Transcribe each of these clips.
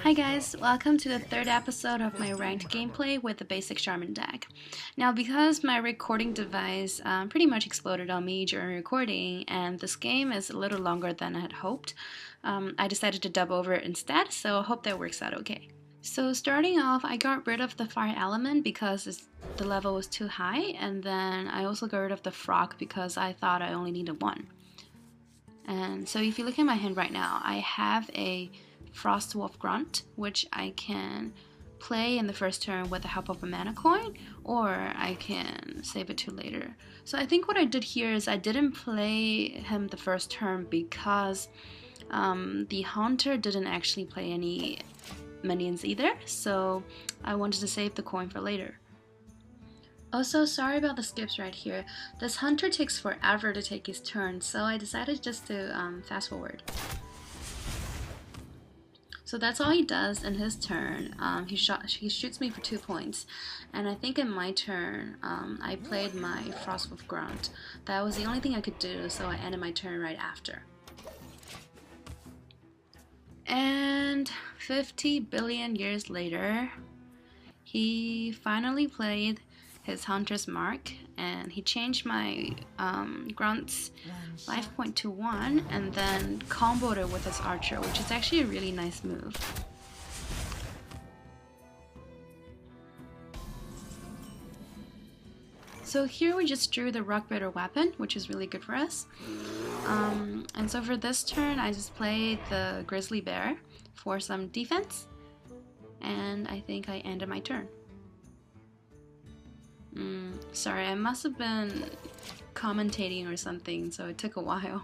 Hi guys, welcome to the third episode of my ranked gameplay with the basic Shaman deck. Now because my recording device pretty much exploded on me during recording and this game is a little longer than I had hoped, I decided to dub over it instead, so I hope that works out okay. So starting off, I got rid of the fire element because the level was too high, and then I also got rid of the frog because I thought I only needed one. And so if you look at my hand right now, I have a Frost Wolf Grunt, which I can play in the first turn with the help of a mana coin, or I can save it to later. So I think what I did here is I didn't play him the first turn because the Haunter didn't actually play any minions either, so I wanted to save the coin for later. Also, sorry about the skips right here. This Hunter takes forever to take his turn, so I decided just to fast forward. So that's all he does in his turn. He shoots me for 2 points, and I think in my turn, I played my Frostwolf Grunt. That was the only thing I could do, so I ended my turn right after. And 50 billion years later, he finally played his Hunter's Mark, and he changed my Grunt's life point to 1 and then comboed it with his Archer, which is actually a really nice move. So here we just drew the Rockbiter weapon, which is really good for us. And so for this turn, I just played the Grizzly Bear for some defense, and I think I ended my turn. Sorry, I must have been commentating or something, so it took a while.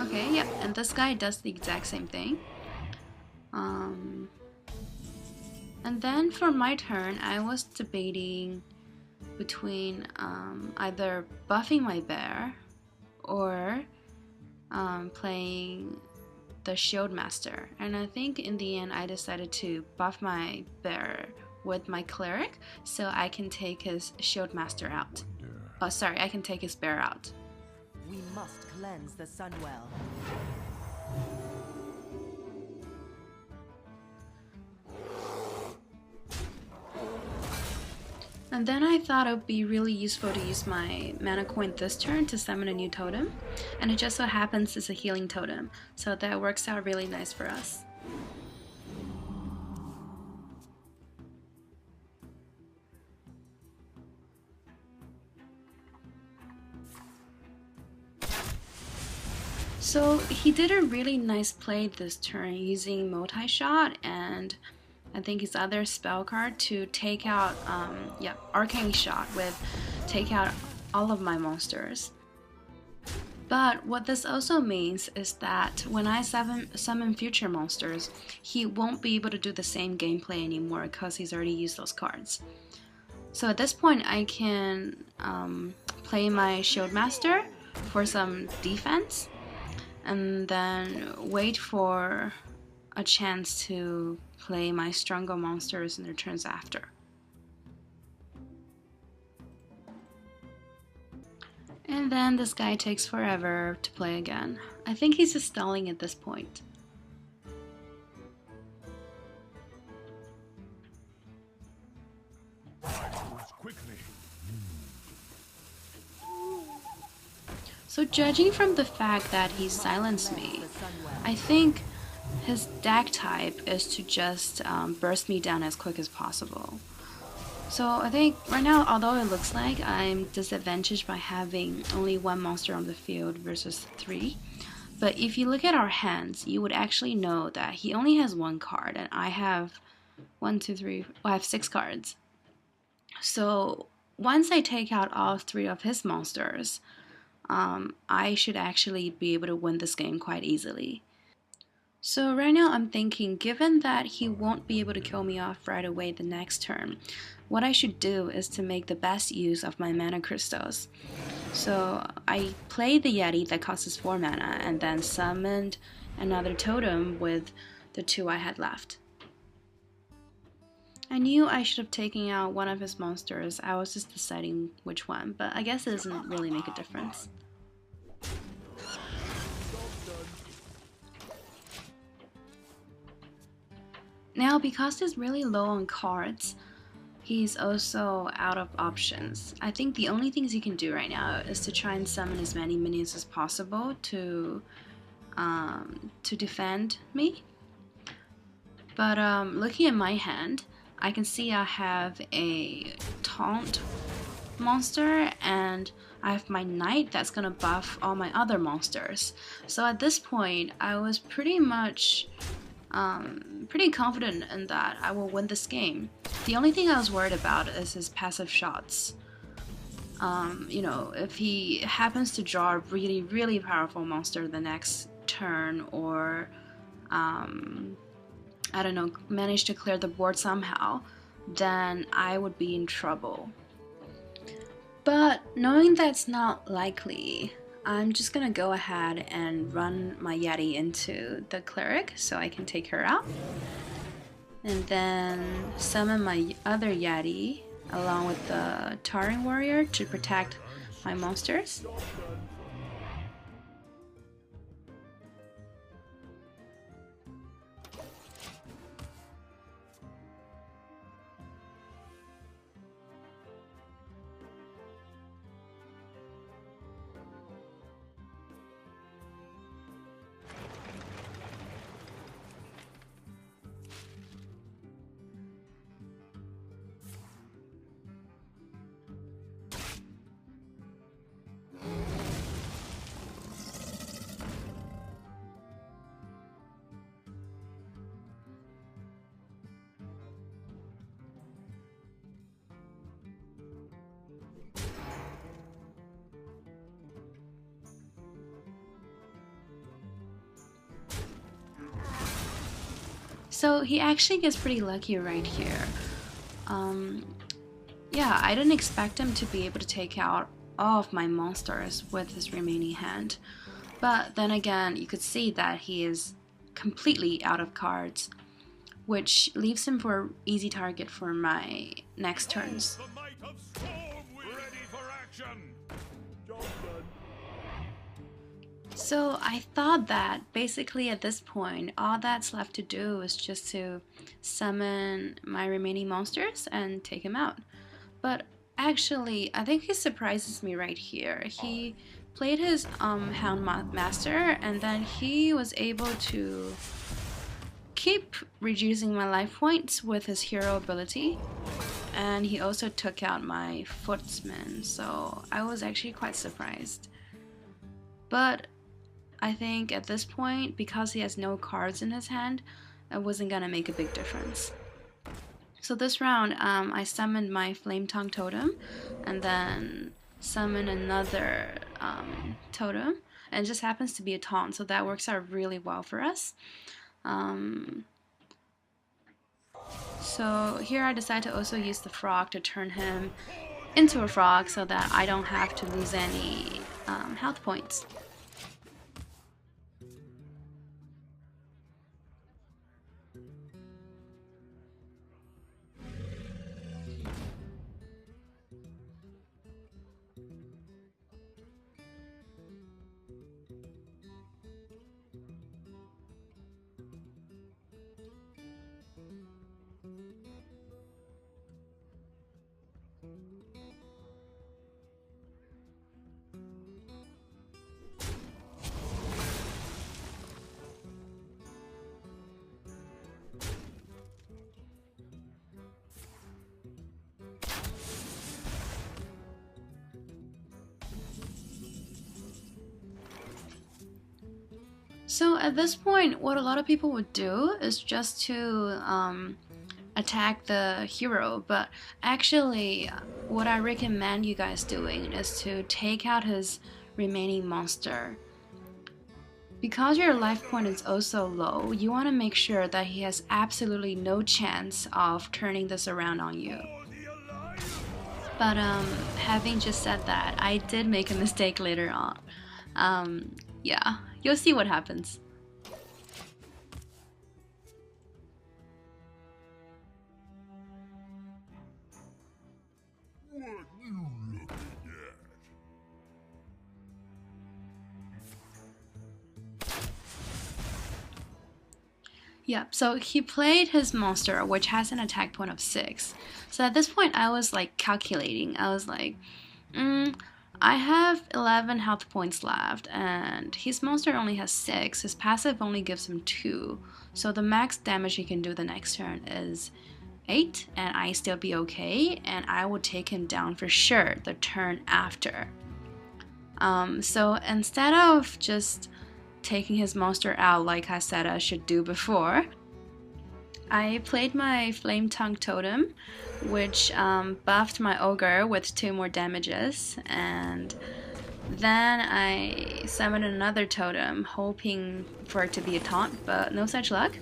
Okay, yep, and this guy does the exact same thing. And then for my turn, I was debating between either buffing my bear or playing the Shield Master. And I think in the end I decided to buff my bear with my cleric so I can take his Shield Master out. Oh, sorry, I can take his bear out. We must cleanse the Sunwell. And then I thought it would be really useful to use my mana coin this turn to summon a new totem, and it just so happens it's a healing totem, so that works out really nice for us. So he did a really nice play this turn using multi-shot and I think his other spell card to take out, Arcane Shot with take out all of my monsters. But what this also means is that when I summon future monsters, he won't be able to do the same gameplay anymore because he's already used those cards. So at this point I can play my Shield Master for some defense and then wait for a chance to play my stronger monsters in their turns after. And then this guy takes forever to play again. I think he's just stalling at this point. So judging from the fact that he silenced me, I think his deck type is to just burst me down as quick as possible. So I think right now, although it looks like I'm disadvantaged by having only 1 monster on the field versus 3, but if you look at our hands, you would actually know that he only has 1 card and I have I have 6 cards. So once I take out all 3 of his monsters, I should actually be able to win this game quite easily. So right now I'm thinking, given that he won't be able to kill me off right away the next turn, what I should do is to make the best use of my mana crystals. So I played the Yeti that costs 4 mana and then summoned another totem with the 2 I had left. I knew I should have taken out one of his monsters, I was just deciding which one, but I guess it doesn't really make a difference. Now, because he's really low on cards, he's also out of options. I think the only things he can do right now is to try and summon as many minions as possible to defend me. But looking at my hand, I can see I have a taunt monster and I have my knight that's gonna buff all my other monsters. So at this point, I was pretty much pretty confident in that I will win this game. The only thing I was worried about is his passive shots. You know, if he happens to draw a really, really powerful monster the next turn, or I don't know, manage to clear the board somehow, then I would be in trouble. But knowing that's not likely, I'm just gonna go ahead and run my Yeti into the cleric so I can take her out. And then summon my other Yeti along with the Tauren warrior to protect my monsters. So he actually gets pretty lucky right here. Yeah, I didn't expect him to be able to take out all of my monsters with his remaining hand. But then again, you could see that he is completely out of cards, which leaves him for easy target for my next turns. So I thought that basically at this point, all that's left to do is just to summon my remaining monsters and take him out. But actually, I think he surprises me right here. He played his Hound Master, and then he was able to keep reducing my life points with his hero ability. And he also took out my Footsman, so I was actually quite surprised. But I think at this point, because he has no cards in his hand, it wasn't gonna make a big difference. So this round, I summoned my Flame Tongue Totem, and then summoned another totem, and it just happens to be a taunt, so that works out really well for us. So here I decided to also use the frog to turn him into a frog so that I don't have to lose any health points. So at this point, what a lot of people would do is just to attack the hero, but actually what I recommend you guys doing is to take out his remaining monster. Because your life point is also low, you want to make sure that he has absolutely no chance of turning this around on you. But having just said that, I did make a mistake later on. Yeah, you'll see what happens. Yep, so he played his monster, which has an attack point of 6. So at this point, I was like calculating. I was like, I have 11 health points left, and his monster only has 6. His passive only gives him 2. So the max damage he can do the next turn is 8, and I still be okay, and I would take him down for sure the turn after. So instead of just taking his monster out like I said I should do before, I played my Flame Tongue Totem, which buffed my Ogre with 2 more damages, and then I summoned another totem, hoping for it to be a taunt, but no such luck.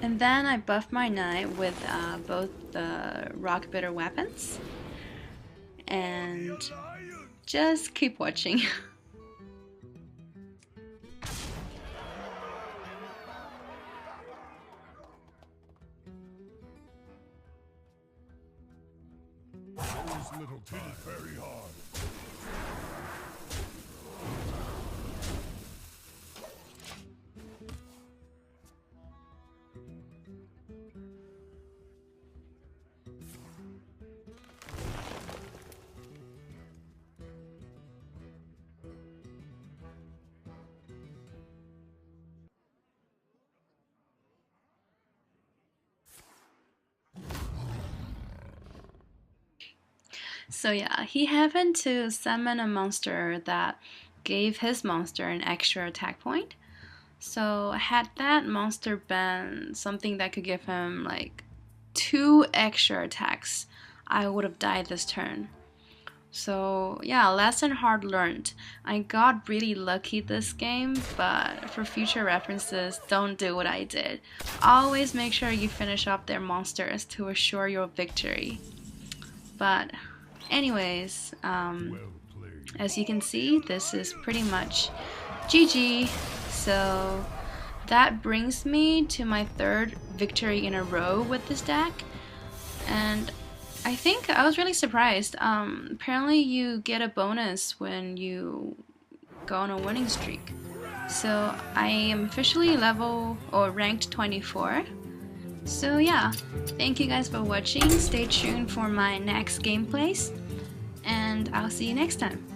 And then I buffed my Knight with both the Rock Bitter weapons, and just keep watching. Those little teeth very hard. So yeah, he happened to summon a monster that gave his monster an extra attack point. So had that monster been something that could give him like 2 extra attacks, I would have died this turn. So yeah, lesson hard learned. I got really lucky this game, but for future references, don't do what I did. Always make sure you finish up their monsters to assure your victory. But anyways, as you can see, this is pretty much GG. So that brings me to my 3rd victory in a row with this deck, and I think I was really surprised. Apparently you get a bonus when you go on a winning streak. So I am officially level or ranked 24. So yeah, thank you guys for watching. Stay tuned for my next gameplays, and I'll see you next time.